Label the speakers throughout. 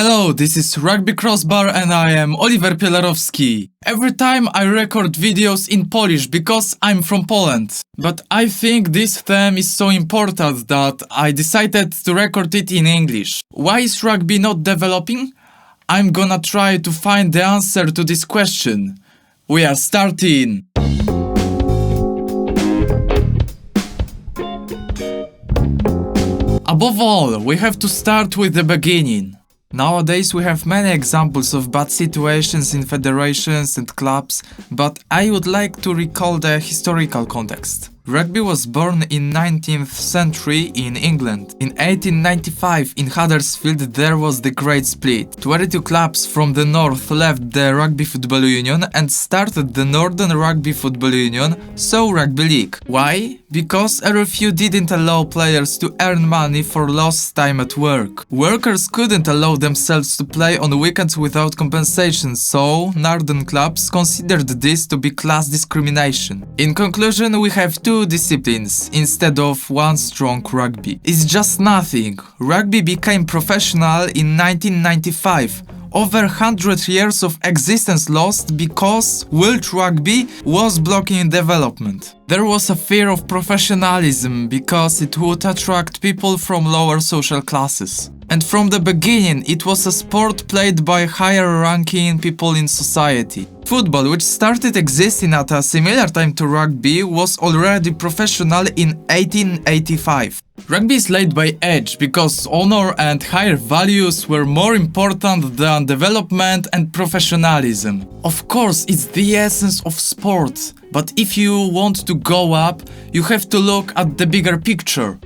Speaker 1: Hello, this is Rugby Crossbar and I am Oliver Pielarowski. Every time I record videos in Polish because I'm from Poland. But I think this theme is so important that I decided to record it in English. Why is rugby not developing? I'm gonna try to find the answer to this question. We are starting! Above all, we have to start with the beginning. Nowadays we have many examples of bad situations in federations and clubs, but I would like to recall the historical context. Rugby was born in 19th century in England. In 1895 in Huddersfield there was the Great Split. 22 clubs from the north left the Rugby Football Union and started the Northern Rugby Football Union, so Rugby League. Why? Because a review didn't allow players to earn money for lost time at work. Workers couldn't allow themselves to play on weekends without compensation, so northern clubs considered this to be class discrimination. In conclusion, we have two disciplines instead of one strong rugby. It's just nothing. Rugby became professional in 1995. Over 100 years of existence lost because World Rugby was blocking development. There was a fear of professionalism because it would attract people from lower social classes. And from the beginning it was a sport played by higher ranking people in society. Football, which started existing at a similar time to rugby, was already professional in 1885. Rugby is led by age because honor and higher values were more important than development and professionalism. Of course, it's the essence of sport, but if you want to go up, you have to look at the bigger picture.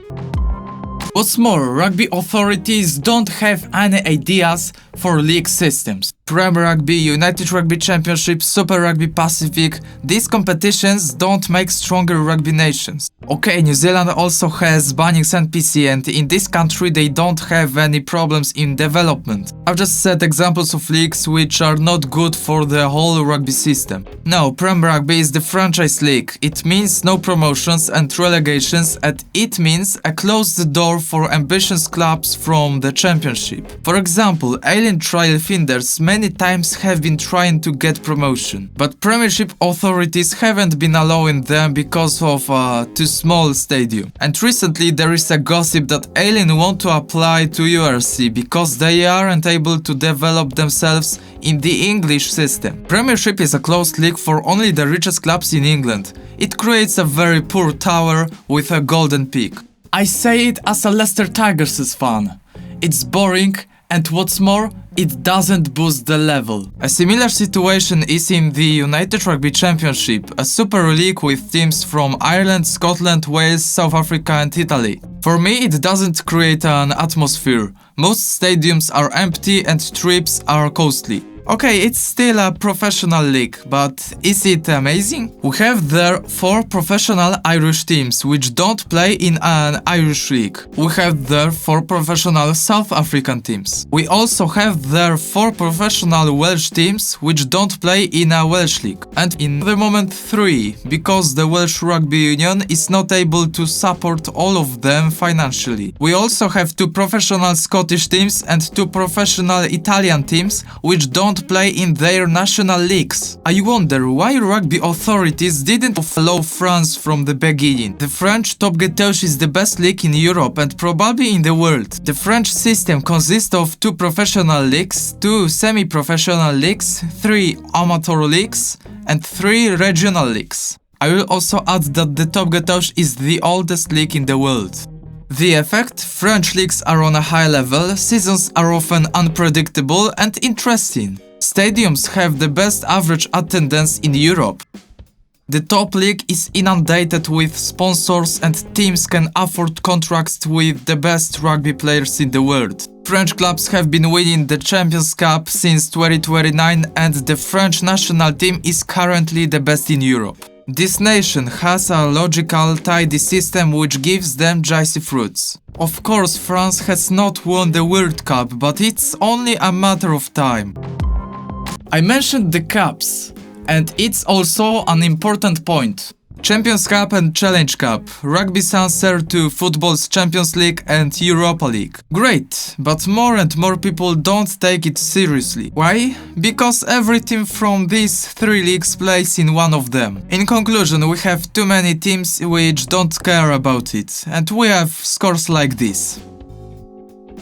Speaker 1: What's more, rugby authorities don't have any ideas for league systems. Prem Rugby, United Rugby Championship, Super Rugby Pacific, these competitions don't make stronger rugby nations. Okay, New Zealand also has Bunnings and PC, and in this country they don't have any problems in development. I've just set examples of leagues which are not good for the whole rugby system. No, Prem Rugby is the franchise league. It means no promotions and relegations, and it means a closed door for ambitious clubs from the championship. For example, Alien Trail Finders many times have been trying to get promotion, but Premiership authorities haven't been allowing them because of a too small stadium. And recently there is a gossip that Alien want to apply to URC because they aren't able to develop themselves in the English system. Premiership is a closed league for only the richest clubs in England. It creates a very poor tower with a golden peak. I say it as a Leicester Tigers fan. It's boring, and what's more, it doesn't boost the level. A similar situation is in the United Rugby Championship, a super league with teams from Ireland, Scotland, Wales, South Africa and Italy. For me, it doesn't create an atmosphere. Most stadiums are empty and trips are costly. Okay, it's still a professional league, but is it amazing? We have there 4 professional Irish teams which don't play in an Irish league. We have there 4 professional South African teams. We also have there 4 professional Welsh teams which don't play in a Welsh league. And in the moment 3, because the Welsh Rugby Union is not able to support all of them financially. We also have 2 professional Scottish teams and 2 professional Italian teams which don't play in their national leagues. I wonder why rugby authorities didn't follow France from the beginning. The French Top Gauche is the best league in Europe and probably in the world. The French system consists of 2 professional leagues, 2 semi-professional leagues, 3 amateur leagues and 3 regional leagues. I will also add that the Top Gauche is the oldest league in the world. The effect? French leagues are on a high level, seasons are often unpredictable and interesting. Stadiums have the best average attendance in Europe. The top league is inundated with sponsors and teams can afford contracts with the best rugby players in the world. French clubs have been winning the Champions Cup since 2029 and the French national team is currently the best in Europe. This nation has a logical, tidy system which gives them juicy fruits. Of course, France has not won the World Cup, but it's only a matter of time. I mentioned the cups, and it's also an important point. Champions Cup and Challenge Cup, Rugby's answer to football's Champions League and Europa League. Great, but more and more people don't take it seriously. Why? Because every team from these three leagues plays in one of them. In conclusion, we have too many teams which don't care about it, and we have scores like this.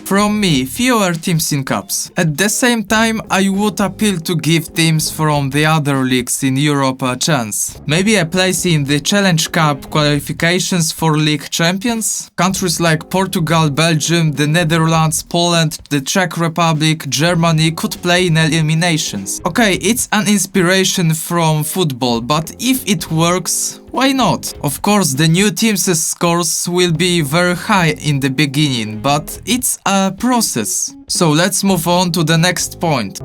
Speaker 1: From me, fewer teams in cups. At the same time, I would appeal to give teams from the other leagues in Europe a chance. Maybe a place in the Challenge Cup qualifications for league champions? Countries like Portugal, Belgium, the Netherlands, Poland, the Czech Republic, Germany could play in eliminations. Okay, it's an inspiration from football, but if it works, why not? Of course, the new team's scores will be very high in the beginning, but it's a process. So let's move on to the next point.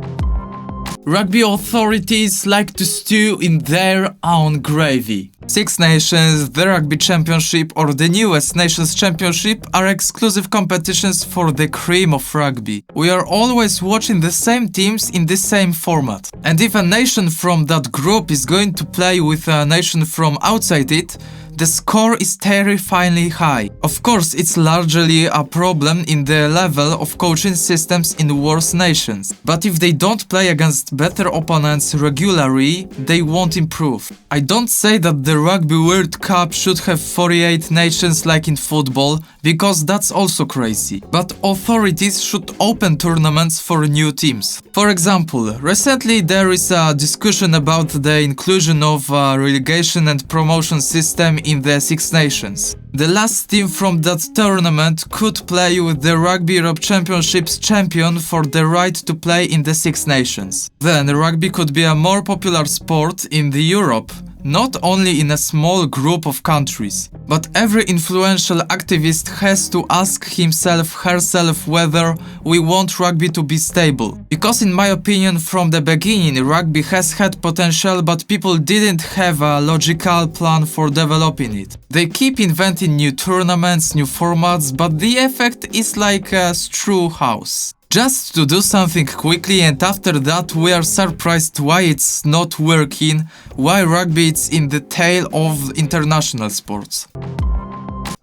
Speaker 1: Rugby authorities like to stew in their own gravy. Six Nations, the Rugby Championship or the newest Nations Championship are exclusive competitions for the cream of rugby. We are always watching the same teams in the same format. And if a nation from that group is going to play with a nation from outside it, the score is terrifyingly high. Of course, it's largely a problem in the level of coaching systems in worse nations. But if they don't play against better opponents regularly, they won't improve. I don't say that the Rugby World Cup should have 48 nations like in football, because that's also crazy. But authorities should open tournaments for new teams. For example, recently there is a discussion about the inclusion of a relegation and promotion system in the Six Nations. The last team from that tournament could play with the Rugby Europe Championships champion for the right to play in the Six Nations. Then rugby could be a more popular sport in the Europe, not only in a small group of countries. But every influential activist has to ask herself whether we want rugby to be stable. Because in my opinion, from the beginning, rugby has had potential, but people didn't have a logical plan for developing it. They keep inventing new tournaments, new formats, but the effect is like a straw house. Just to do something quickly, and after that we are surprised why it's not working, why rugby is in the tail of international sports.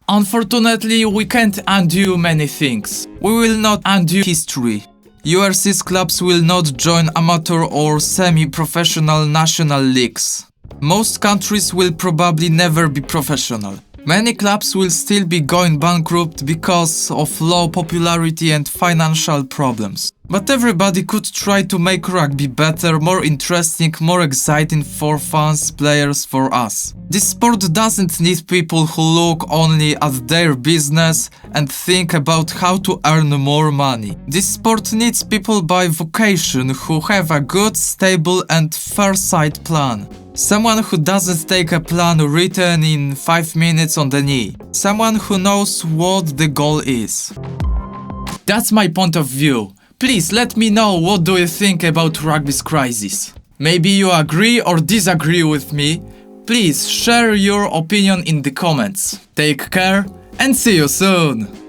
Speaker 1: Unfortunately, we can't undo many things. We will not undo history. URC's clubs will not join amateur or semi-professional national leagues. Most countries will probably never be professional. Many clubs will still be going bankrupt because of low popularity and financial problems. But everybody could try to make rugby better, more interesting, more exciting for fans, players, for us. This sport doesn't need people who look only at their business and think about how to earn more money. This sport needs people by vocation who have a good, stable and fair-sight plan. Someone who doesn't take a plan written in 5 minutes on the knee. Someone who knows what the goal is. That's my point of view. Please let me know what do you think about rugby's crisis. Maybe you agree or disagree with me. Please share your opinion in the comments. Take care and see you soon!